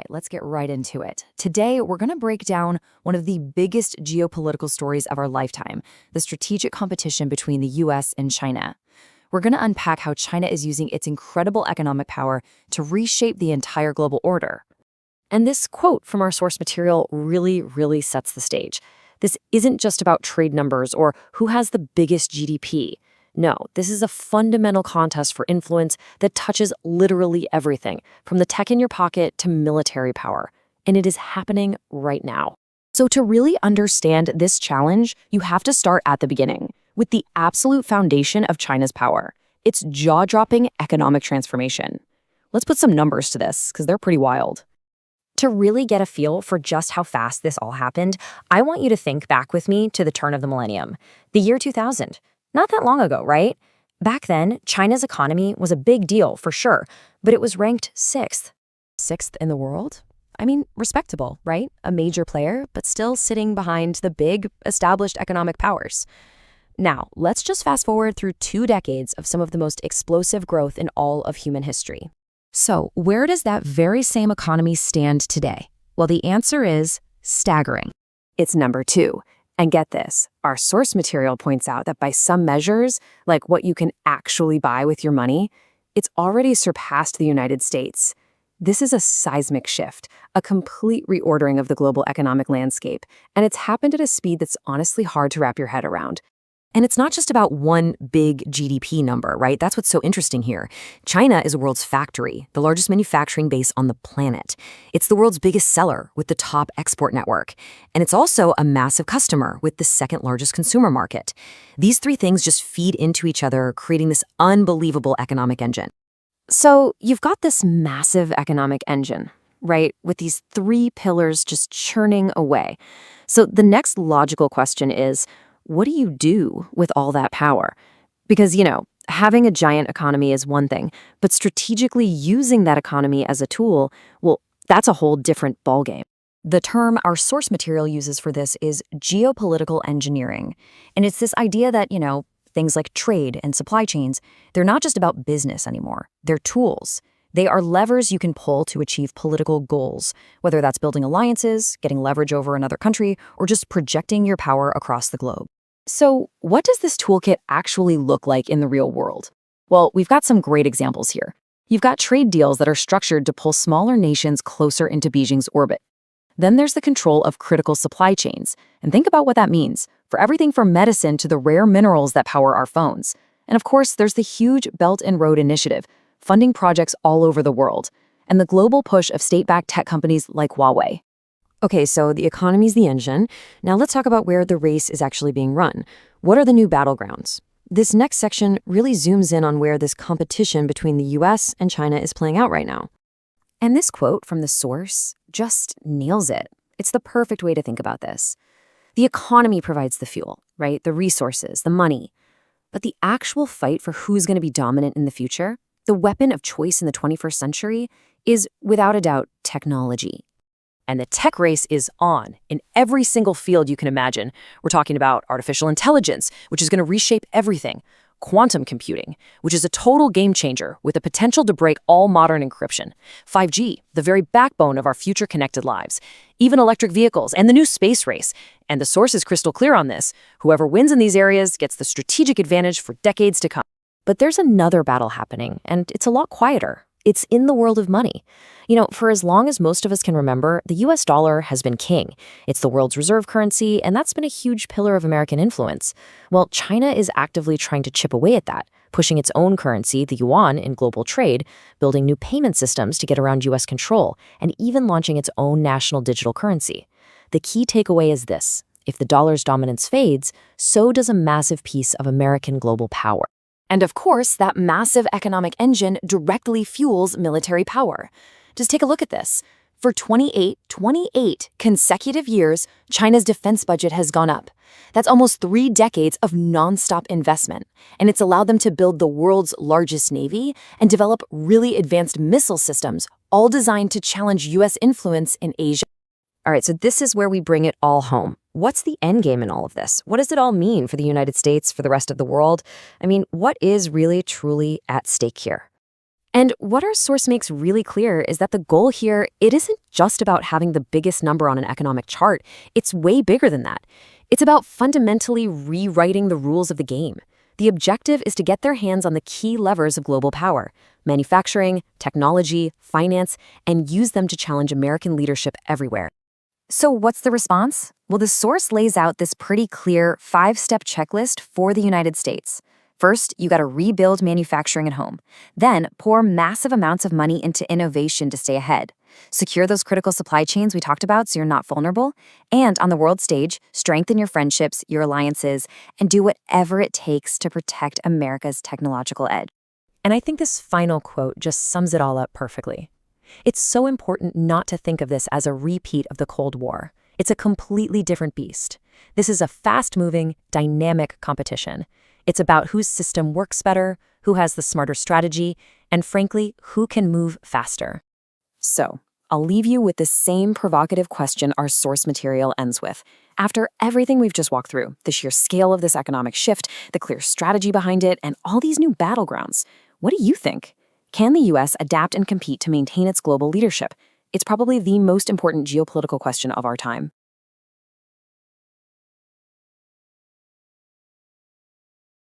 let's get right into it. Today, we're going to break down one of the biggest geopolitical stories of our lifetime, the strategic competition between the US and China. We're going to unpack how China is using its incredible economic power to reshape the entire global order. And this quote from our source material really sets the stage. This isn't just about trade numbers or who has the biggest GDP. No, this is a fundamental contest for influence that touches literally everything, from the tech in your pocket to military power. And it is happening right now. So to really understand this challenge, you have to start at the beginning, with the absolute foundation of China's power, its jaw-dropping economic transformation. Let's put some numbers to this, because they're pretty wild. To really get a feel for just how fast this all happened, I want you to think back with me to the turn of the millennium, the year 2000. Not that long ago, right? Back then, China's economy was a big deal for sure, but it was ranked 6th. 6th in the world? I mean, respectable, right? A major player, but still sitting behind the big, established economic powers. Now, let's just fast forward through 2 decades of some of the most explosive growth in all of human history. So, where does that very same economy stand today? Well, the answer is staggering. It's number 2. And get this, our source material points out that by some measures, like what you can actually buy with your money, it's already surpassed the United States. This is a seismic shift, a complete reordering of the global economic landscape, and it's happened at a speed that's honestly hard to wrap your head around. And it's not just about one big GDP number, right? That's what's so interesting here. China is the world's factory, the largest manufacturing base on the planet. It's the world's biggest seller with the top export network. And it's also a massive customer with the second largest consumer market. These 3 things just feed into each other, creating this unbelievable economic engine. So you've got this massive economic engine, right? With these 3 pillars just churning away. So the next logical question is, what do you do with all that power? Because, having a giant economy is one thing, but strategically using that economy as a tool, well, that's a whole different ballgame. The term our source material uses for this is geopolitical engineering. And it's this idea that, things like trade and supply chains, they're not just about business anymore. They're tools. They are levers you can pull to achieve political goals, whether that's building alliances, getting leverage over another country, or just projecting your power across the globe. So what does this toolkit actually look like in the real world? Well, we've got some great examples here. You've got trade deals that are structured to pull smaller nations closer into Beijing's orbit. Then there's the control of critical supply chains. And think about what that means for everything from medicine to the rare minerals that power our phones. And of course, there's the huge Belt and Road Initiative, funding projects all over the world, and the global push of state-backed tech companies like Huawei. Okay, so the economy's the engine. Now let's talk about where the race is actually being run. What are the new battlegrounds? This next section really zooms in on where this competition between the US and China is playing out right now. And this quote from the source just nails it. It's the perfect way to think about this. The economy provides the fuel, right? The resources, the money. But the actual fight for who's going to be dominant in the future, the weapon of choice in the 21st century, is without a doubt technology. And the tech race is on in every single field you can imagine. We're talking about artificial intelligence, which is going to reshape everything. Quantum computing, which is a total game changer with the potential to break all modern encryption. 5G, the very backbone of our future connected lives. Even electric vehicles and the new space race. And the source is crystal clear on this. Whoever wins in these areas gets the strategic advantage for decades to come. But there's another battle happening, and it's a lot quieter. It's in the world of money. For as long as most of us can remember, the US dollar has been king. It's the world's reserve currency, and that's been a huge pillar of American influence. Well, China is actively trying to chip away at that, pushing its own currency, the yuan, in global trade, building new payment systems to get around US control, and even launching its own national digital currency. The key takeaway is this: if the dollar's dominance fades, so does a massive piece of American global power. And of course, that massive economic engine directly fuels military power. Just take a look at this. For 28 consecutive years, China's defense budget has gone up. That's almost 3 decades of nonstop investment. And it's allowed them to build the world's largest navy and develop really advanced missile systems, all designed to challenge US influence in Asia. All right, so this is where we bring it all home. What's the end game in all of this? What does it all mean for the United States, for the rest of the world? I mean, what is really, truly at stake here? And what our source makes really clear is that the goal here, it isn't just about having the biggest number on an economic chart. It's way bigger than that. It's about fundamentally rewriting the rules of the game. The objective is to get their hands on the key levers of global power, manufacturing, technology, finance, and use them to challenge American leadership everywhere. So what's the response? Well, the source lays out this pretty clear 5-step checklist for the United States. First, you got to rebuild manufacturing at home. Then, pour massive amounts of money into innovation to stay ahead. Secure those critical supply chains we talked about so you're not vulnerable. And on the world stage, strengthen your friendships, your alliances, and do whatever it takes to protect America's technological edge. And I think this final quote just sums it all up perfectly. It's so important not to think of this as a repeat of the Cold War. It's a completely different beast. This is a fast-moving, dynamic competition. It's about whose system works better, who has the smarter strategy, and frankly, who can move faster. So, I'll leave you with the same provocative question our source material ends with. After everything we've just walked through, the sheer scale of this economic shift, the clear strategy behind it, and all these new battlegrounds, what do you think? Can the US adapt and compete to maintain its global leadership? It's probably the most important geopolitical question of our time.